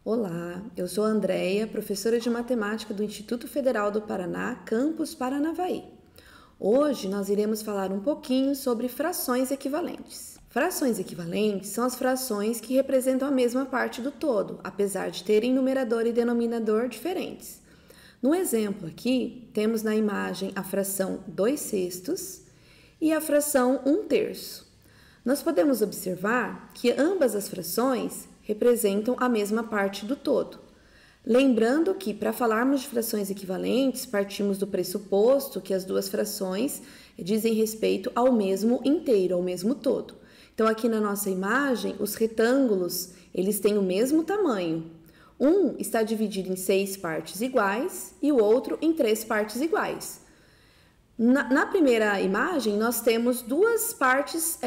Olá, eu sou a Andreia, professora de matemática do Instituto Federal do Paraná, campus Paranavaí. Hoje nós iremos falar um pouquinho sobre frações equivalentes. Frações equivalentes são as frações que representam a mesma parte do todo, apesar de terem numerador e denominador diferentes. No exemplo aqui, temos na imagem a fração 2/6 e a fração 1/3. Nós podemos observar que ambas as frações representam a mesma parte do todo. Lembrando que, para falarmos de frações equivalentes, partimos do pressuposto que as duas frações dizem respeito ao mesmo inteiro, ao mesmo todo. Então, aqui na nossa imagem, os retângulos, eles têm o mesmo tamanho. Um está dividido em 6 partes iguais e o outro em 3 partes iguais. Na primeira imagem, nós temos duas partes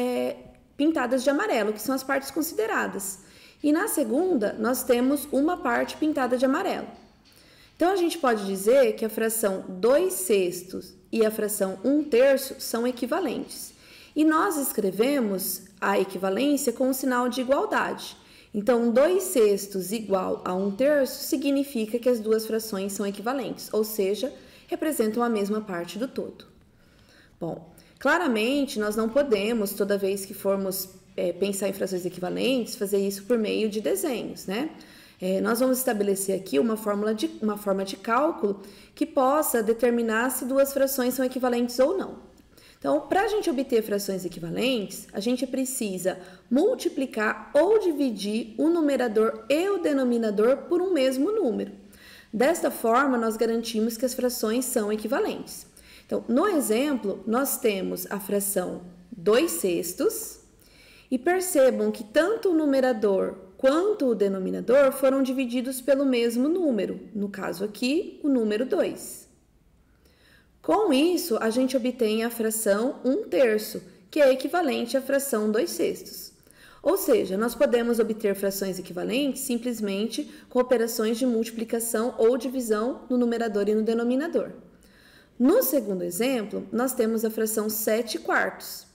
pintadas de amarelo, que são as partes consideradas. E na segunda, nós temos uma parte pintada de amarelo. Então, a gente pode dizer que a fração 2/6 e a fração 1/3 são equivalentes. E nós escrevemos a equivalência com o sinal de igualdade. Então, 2/6 igual a 1/3 significa que as duas frações são equivalentes, ou seja, representam a mesma parte do todo. Bom, claramente, nós não podemos, toda vez que formos pensar em frações equivalentes, fazer isso por meio de desenhos, né? Nós vamos estabelecer aqui uma forma de cálculo que possa determinar se duas frações são equivalentes ou não. Então, para a gente obter frações equivalentes, a gente precisa multiplicar ou dividir o numerador e o denominador por um mesmo número. Desta forma, nós garantimos que as frações são equivalentes. Então, no exemplo, nós temos a fração 2/6 e percebam que tanto o numerador quanto o denominador foram divididos pelo mesmo número, no caso aqui, o número 2. Com isso, a gente obtém a fração 1/3, que é equivalente à fração 2/6. Ou seja, nós podemos obter frações equivalentes simplesmente com operações de multiplicação ou divisão no numerador e no denominador. No segundo exemplo, nós temos a fração 7/4.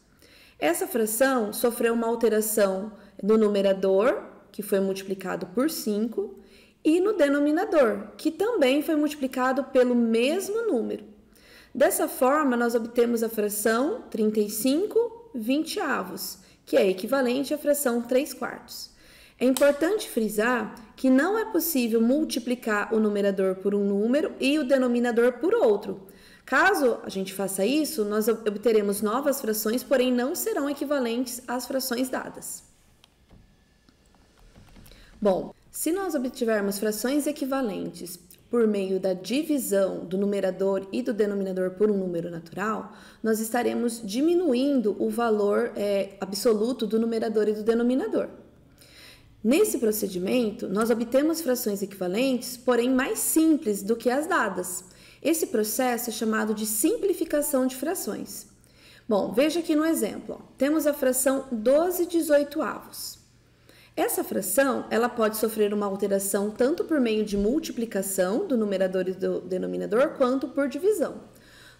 Essa fração sofreu uma alteração no numerador, que foi multiplicado por 5, e no denominador, que também foi multiplicado pelo mesmo número. Dessa forma, nós obtemos a fração 35/20, que é equivalente à fração 3/4. É importante frisar que não é possível multiplicar o numerador por um número e o denominador por outro. Caso a gente faça isso, nós obteremos novas frações, porém não serão equivalentes às frações dadas. Bom, se nós obtivermos frações equivalentes por meio da divisão do numerador e do denominador por um número natural, nós estaremos diminuindo o valor absoluto do numerador e do denominador. Nesse procedimento, nós obtemos frações equivalentes, porém mais simples do que as dadas. Esse processo é chamado de simplificação de frações. Bom, veja aqui no exemplo, temos a fração 12/18. Essa fração, ela pode sofrer uma alteração tanto por meio de multiplicação do numerador e do denominador, quanto por divisão.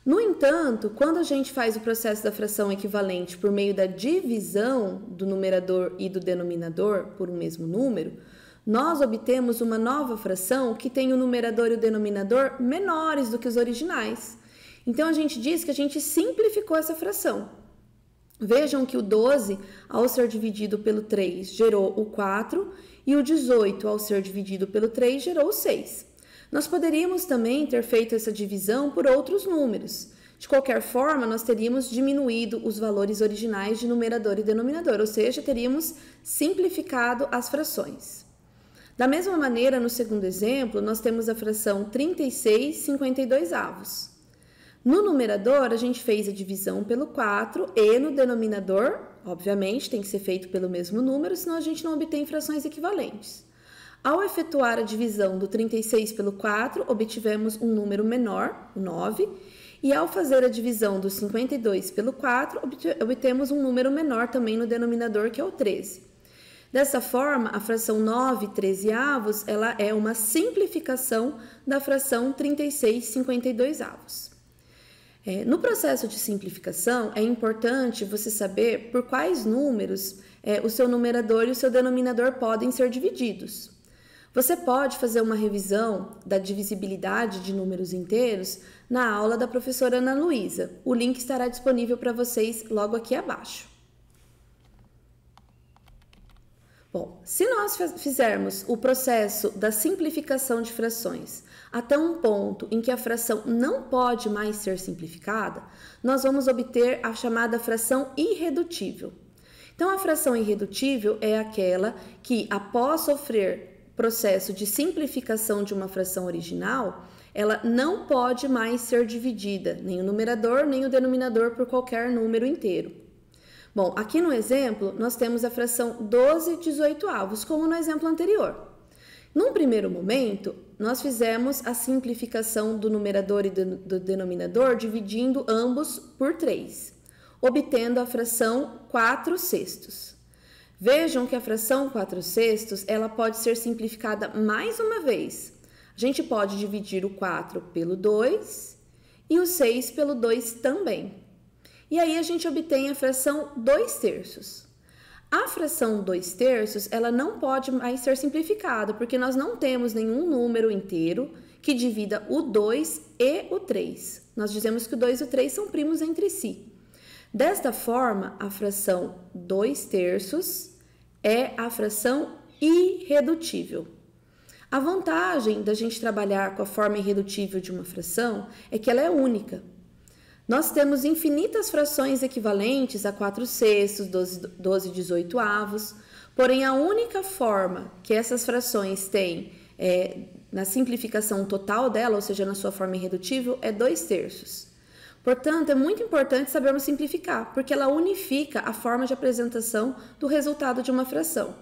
No entanto, quando a gente faz o processo da fração equivalente por meio da divisão do numerador e do denominador por um mesmo número, nós obtemos uma nova fração que tem o numerador e o denominador menores do que os originais. Então, a gente diz que a gente simplificou essa fração. Vejam que o 12, ao ser dividido pelo 3, gerou o 4, e o 18, ao ser dividido pelo 3, gerou o 6. Nós poderíamos também ter feito essa divisão por outros números. De qualquer forma, nós teríamos diminuído os valores originais de numerador e denominador, ou seja, teríamos simplificado as frações. Da mesma maneira, no segundo exemplo, nós temos a fração 36/52. No numerador, a gente fez a divisão pelo 4 e no denominador, obviamente, tem que ser feito pelo mesmo número, senão a gente não obtém frações equivalentes. Ao efetuar a divisão do 36 pelo 4, obtivemos um número menor, o 9, e ao fazer a divisão do 52 pelo 4, obtemos um número menor também no denominador, que é o 13. Dessa forma, a fração 9/13, ela é uma simplificação da fração 36/52. No processo de simplificação, é importante você saber por quais números o seu numerador e o seu denominador podem ser divididos. Você pode fazer uma revisão da divisibilidade de números inteiros na aula da professora Ana Luísa. O link estará disponível para vocês logo aqui abaixo. Bom, se nós fizermos o processo da simplificação de frações até um ponto em que a fração não pode mais ser simplificada, nós vamos obter a chamada fração irredutível. Então, a fração irredutível é aquela que, após sofrer processo de simplificação de uma fração original, ela não pode mais ser dividida, nem o numerador nem o denominador, por qualquer número inteiro. Bom, aqui no exemplo, nós temos a fração 12/18, como no exemplo anterior. Num primeiro momento, nós fizemos a simplificação do numerador e do denominador, dividindo ambos por 3, obtendo a fração 4/6. Vejam que a fração 4/6, ela pode ser simplificada mais uma vez. A gente pode dividir o 4 pelo 2 e o 6 pelo 2 também. E aí a gente obtém a fração 2/3. A fração 2/3, ela não pode mais ser simplificada, porque nós não temos nenhum número inteiro que divida o 2 e o 3. Nós dizemos que o 2 e o 3 são primos entre si. Desta forma, a fração 2/3 é a fração irredutível. A vantagem da gente trabalhar com a forma irredutível de uma fração é que ela é única. Nós temos infinitas frações equivalentes a 4/6, 12/18, porém a única forma que essas frações têm na simplificação total dela, ou seja, na sua forma irredutível, é 2/3. Portanto, é muito importante sabermos simplificar, porque ela unifica a forma de apresentação do resultado de uma fração.